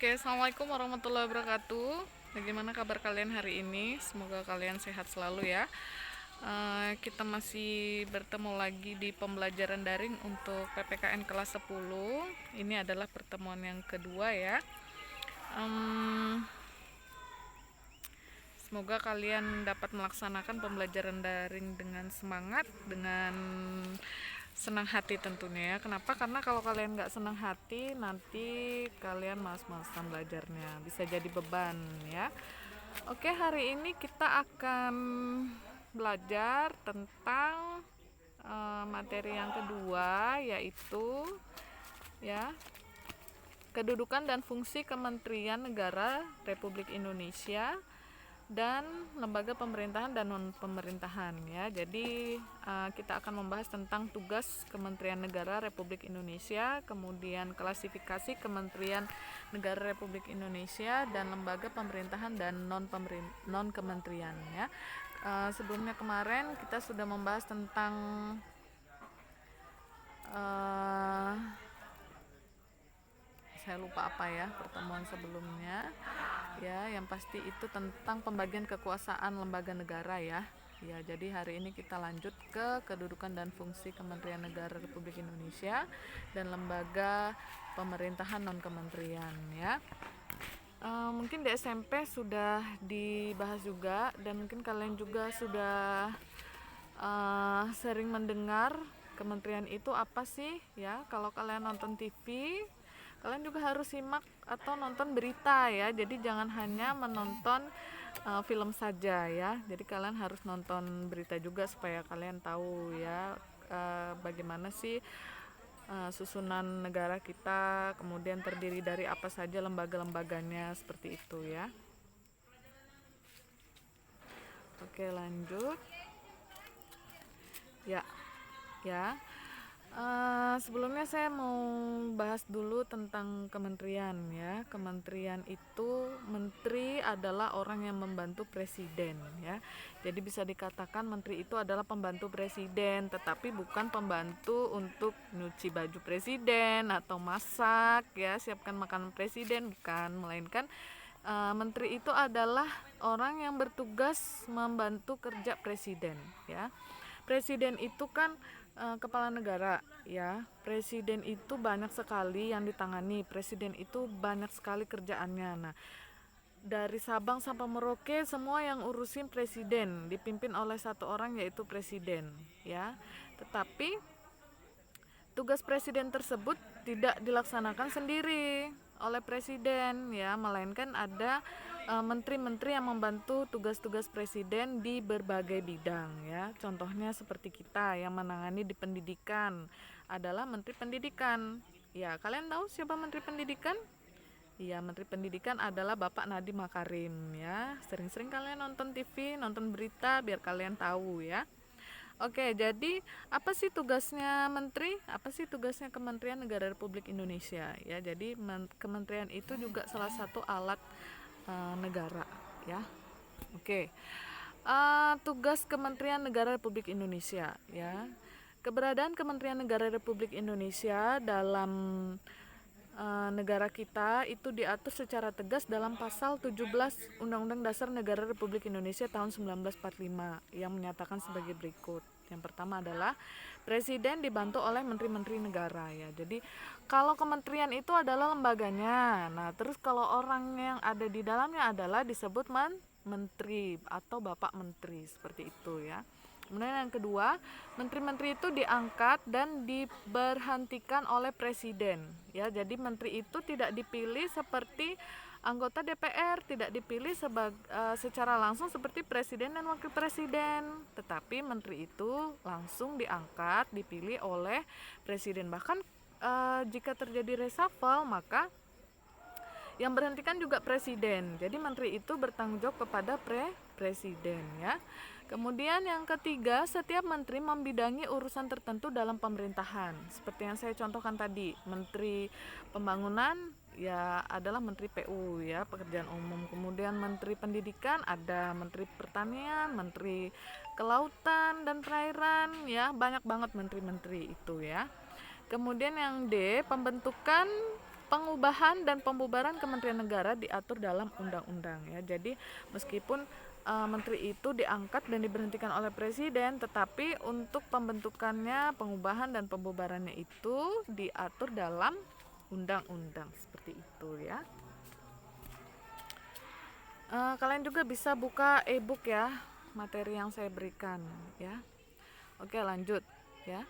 Oke, assalamualaikum warahmatullahi wabarakatuh. Bagaimana kabar kalian hari ini? Semoga kalian sehat selalu ya. Kita masih bertemu lagi di pembelajaran daring untuk PPKN kelas 10. Ini adalah pertemuan yang kedua ya. Semoga kalian dapat melaksanakan pembelajaran daring dengan semangat, dengan senang hati tentunya ya. Kenapa? Karena kalau kalian nggak senang hati, nanti kalian malas-malasan belajarnya, bisa jadi beban ya. Oke, hari ini kita akan belajar tentang materi yang kedua, yaitu ya kedudukan dan fungsi Kementerian Negara Republik Indonesia dan lembaga pemerintahan dan non pemerintahan ya. Jadi kita akan membahas tentang tugas Kementerian Negara Republik Indonesia, kemudian klasifikasi Kementerian Negara Republik Indonesia dan lembaga pemerintahan dan non kementerian ya. Sebelumnya kemarin kita sudah membahas tentang saya lupa apa ya pertemuan sebelumnya ya, yang pasti itu tentang pembagian kekuasaan lembaga negara ya. Ya, jadi hari ini kita lanjut ke kedudukan dan fungsi Kementerian Negara Republik Indonesia dan lembaga pemerintahan non kementerian ya. Mungkin di SMP sudah dibahas juga, dan mungkin kalian juga sudah sering mendengar kementerian itu apa sih ya. Kalau kalian nonton TV, kalian juga harus simak atau nonton berita ya. Jadi jangan hanya menonton film saja ya. Jadi kalian harus nonton berita juga supaya kalian tahu ya bagaimana sih susunan negara kita, kemudian terdiri dari apa saja lembaga-lembaganya, seperti itu ya. Oke, lanjut ya. Sebelumnya saya mau bahas dulu tentang kementerian ya. Kementerian itu, menteri adalah orang yang membantu presiden ya. Jadi bisa dikatakan menteri itu adalah pembantu presiden, tetapi bukan pembantu untuk nyuci baju presiden atau masak ya, siapkan makanan presiden, bukan, melainkan menteri itu adalah orang yang bertugas membantu kerja presiden ya. Presiden itu kan kepala negara ya. Presiden itu banyak sekali yang ditangani. Presiden itu banyak sekali kerjaannya. Nah, dari Sabang sampai Merauke semua yang urusin presiden, dipimpin oleh satu orang yaitu presiden ya. Tetapi tugas presiden tersebut tidak dilaksanakan sendiri oleh presiden ya, melainkan ada menteri-menteri yang membantu tugas-tugas presiden di berbagai bidang ya. Contohnya seperti kita yang menangani di pendidikan adalah menteri pendidikan ya. Kalian tahu siapa menteri pendidikan? Iya, menteri pendidikan adalah Bapak Nadiem Makarim ya. Sering-sering kalian nonton TV, nonton berita biar kalian tahu ya. Oke, jadi apa sih tugasnya menteri? Apa sih tugasnya Kementerian Negara Republik Indonesia? Ya, jadi kementerian itu juga salah satu alat negara, ya. Oke, tugas Kementerian Negara Republik Indonesia, ya. Keberadaan Kementerian Negara Republik Indonesia dalam negara kita itu diatur secara tegas dalam pasal 17 Undang-Undang Dasar Negara Republik Indonesia tahun 1945 yang menyatakan sebagai berikut. Yang pertama adalah presiden dibantu oleh menteri-menteri negara ya. Jadi kalau kementerian itu adalah lembaganya. Nah, terus kalau orang yang ada di dalamnya adalah disebut menteri atau bapak menteri, seperti itu ya. Kemudian yang kedua, menteri-menteri itu diangkat dan diberhentikan oleh presiden ya. Jadi menteri itu tidak dipilih seperti anggota DPR, tidak dipilih secara langsung seperti presiden dan wakil presiden, tetapi menteri itu langsung diangkat, dipilih oleh presiden. Bahkan jika terjadi reshuffle, maka yang berhentikan juga presiden. Jadi menteri itu bertanggung jawab kepada presiden ya. Kemudian yang ketiga, setiap menteri membidangi urusan tertentu dalam pemerintahan. Seperti yang saya contohkan tadi, menteri pembangunan ya adalah menteri PU ya, pekerjaan umum. Kemudian menteri pendidikan ada menteri pertanian, menteri kelautan dan perairan ya, banyak banget menteri-menteri itu ya. Kemudian yang D, pembentukan pengubahan dan pembubaran Kementerian Negara diatur dalam undang-undang ya. Jadi meskipun menteri itu diangkat dan diberhentikan oleh presiden, tetapi untuk pembentukannya, pengubahan dan pembubarannya itu diatur dalam undang-undang seperti itu ya. Kalian juga bisa buka e-book ya, materi yang saya berikan ya. Oke, lanjut ya.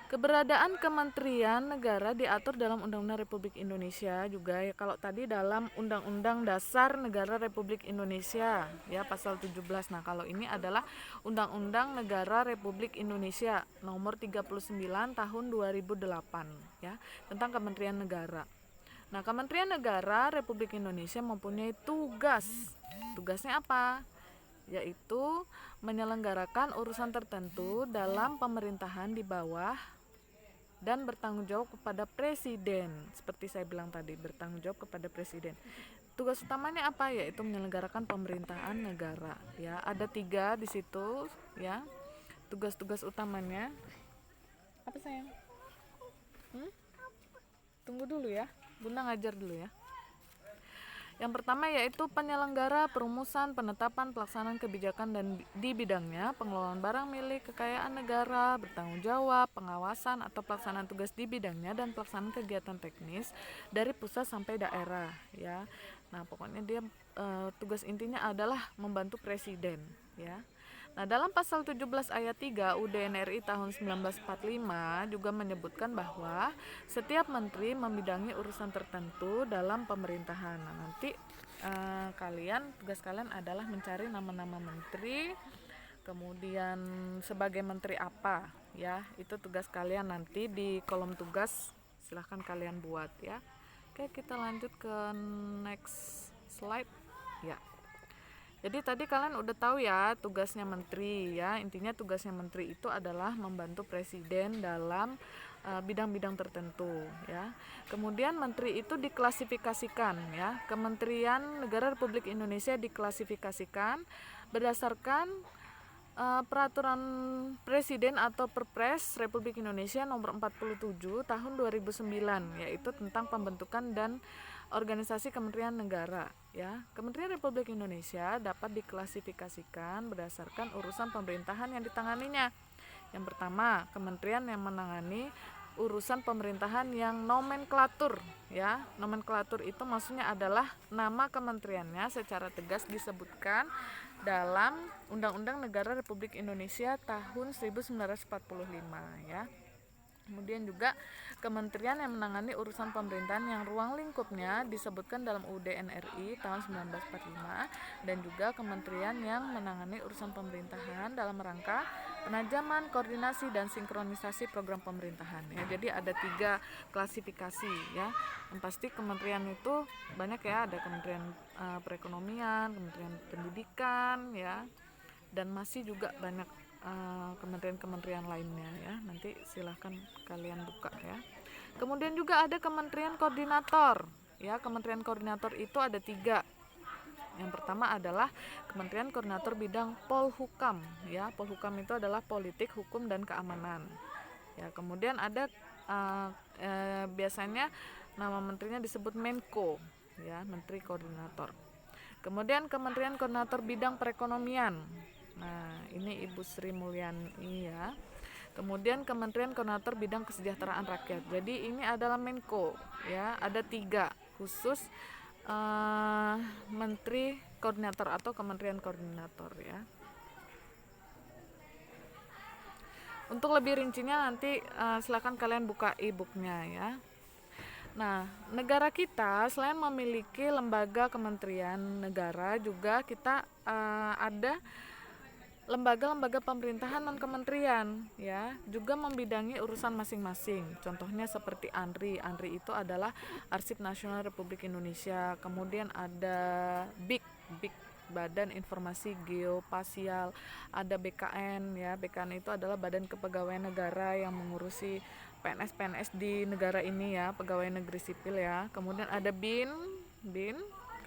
Keberadaan Kementerian Negara diatur dalam Undang-Undang Republik Indonesia juga ya. Kalau tadi dalam Undang-Undang Dasar Negara Republik Indonesia ya, pasal 17. Nah, kalau ini adalah Undang-Undang Negara Republik Indonesia nomor 39 tahun 2008 ya, tentang Kementerian Negara. Nah, Kementerian Negara Republik Indonesia mempunyai tugas. Tugasnya apa? Yaitu menyelenggarakan urusan tertentu dalam pemerintahan di bawah dan bertanggung jawab kepada presiden. Seperti saya bilang tadi, bertanggung jawab kepada presiden. Tugas utamanya apa? Yaitu menyelenggarakan pemerintahan negara ya. Ada 3 di situ ya. Tugas-tugas utamanya apa sayang? Tunggu dulu ya, Bunda ngajar dulu ya. Yang pertama yaitu penyelenggara, perumusan, penetapan, pelaksanaan kebijakan dan di bidangnya, pengelolaan barang milik, kekayaan negara, bertanggung jawab, pengawasan atau pelaksanaan tugas di bidangnya dan pelaksanaan kegiatan teknis dari pusat sampai daerah ya. Nah, pokoknya dia tugas intinya adalah membantu presiden ya. Nah, dalam pasal 17 ayat 3 UUD NRI tahun 1945 juga menyebutkan bahwa setiap menteri membidangi urusan tertentu dalam pemerintahan. Nah, nanti tugas kalian adalah mencari nama-nama menteri, kemudian sebagai menteri apa ya. Itu tugas kalian nanti di kolom tugas, silahkan kalian buat ya. Oke, kita lanjut ke next slide ya. Jadi tadi kalian udah tahu ya tugasnya menteri ya. Intinya tugasnya menteri itu adalah membantu presiden dalam bidang-bidang tertentu ya. Kemudian menteri itu diklasifikasikan ya. Kementerian Negara Republik Indonesia diklasifikasikan berdasarkan peraturan presiden atau Perpres Republik Indonesia nomor 47 tahun 2009, yaitu tentang pembentukan dan organisasi Kementerian Negara ya. Kementerian Republik Indonesia dapat diklasifikasikan berdasarkan urusan pemerintahan yang ditanganinya. Yang pertama, kementerian yang menangani urusan pemerintahan yang nomenklatur ya. Nomenklatur itu maksudnya adalah nama kementeriannya secara tegas disebutkan dalam Undang-Undang Negara Republik Indonesia tahun 1945 ya. Kemudian juga kementerian yang menangani urusan pemerintahan yang ruang lingkupnya disebutkan dalam UUD NRI tahun 1945, dan juga kementerian yang menangani urusan pemerintahan dalam rangka penajaman, koordinasi, dan sinkronisasi program pemerintahan ya. Jadi ada 3 klasifikasi ya. Yang pasti kementerian itu banyak ya, ada kementerian perekonomian, kementerian pendidikan ya, dan masih juga banyak kementerian-kementerian lainnya ya. Nanti silahkan kalian buka ya. Kemudian juga ada kementerian koordinator ya. Kementerian koordinator itu ada 3. Yang pertama adalah Kementerian Koordinator Bidang Polhukam ya. Polhukam itu adalah politik, hukum, dan keamanan ya. Kemudian ada biasanya nama menterinya disebut Menko ya, Menteri Koordinator. Kemudian Kementerian Koordinator Bidang Perekonomian. Nah, ini Ibu Sri Mulyani ya. Kemudian Kementerian Koordinator Bidang Kesejahteraan Rakyat. Jadi ini adalah Menko ya. Ada 3 khusus Menteri Koordinator atau Kementerian Koordinator ya. Untuk lebih rincinya nanti silakan kalian buka e-booknya ya. Nah, negara kita selain memiliki lembaga kementerian negara, juga kita ada lembaga-lembaga pemerintahan non kementerian ya, juga membidangi urusan masing-masing. Contohnya seperti ANRI. ANRI itu adalah Arsip Nasional Republik Indonesia. Kemudian ada BIK, Badan Informasi Geospasial. Ada BKN ya. BKN itu adalah Badan Kepegawaian Negara yang mengurusi PNS di negara ini ya, pegawai negeri sipil ya. Kemudian ada BIN.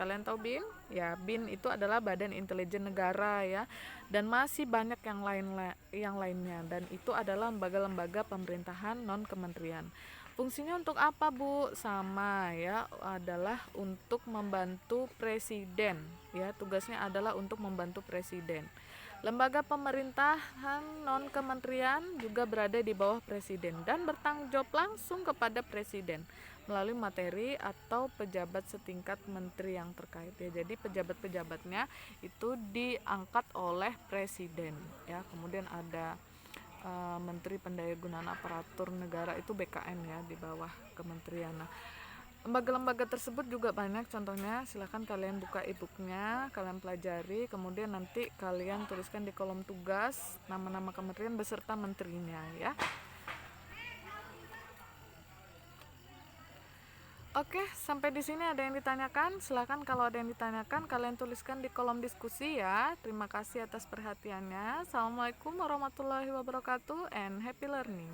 Kalian tahu BIN? Ya, BIN itu adalah Badan Intelijen Negara ya. Dan masih banyak yang lainnya, dan itu adalah lembaga-lembaga pemerintahan non kementerian. Fungsinya untuk apa, Bu? Sama ya, adalah untuk membantu presiden ya. Tugasnya adalah untuk membantu presiden. Lembaga pemerintahan non kementerian juga berada di bawah presiden dan bertanggung jawab langsung kepada presiden melalui materi atau pejabat setingkat menteri yang terkait ya. Jadi pejabat-pejabatnya itu diangkat oleh presiden ya. Kemudian ada Menteri Pendayagunaan Aparatur Negara, itu BKN ya, di bawah kementerian. Nah, lembaga-lembaga tersebut juga banyak contohnya. Silahkan kalian buka e-booknya, kalian pelajari, kemudian nanti kalian tuliskan di kolom tugas nama-nama kementerian beserta menterinya ya. Oke, sampai di sini ada yang ditanyakan? Silahkan kalau ada yang ditanyakan kalian tuliskan di kolom diskusi ya. Terima kasih atas perhatiannya. Assalamualaikum warahmatullahi wabarakatuh and happy learning.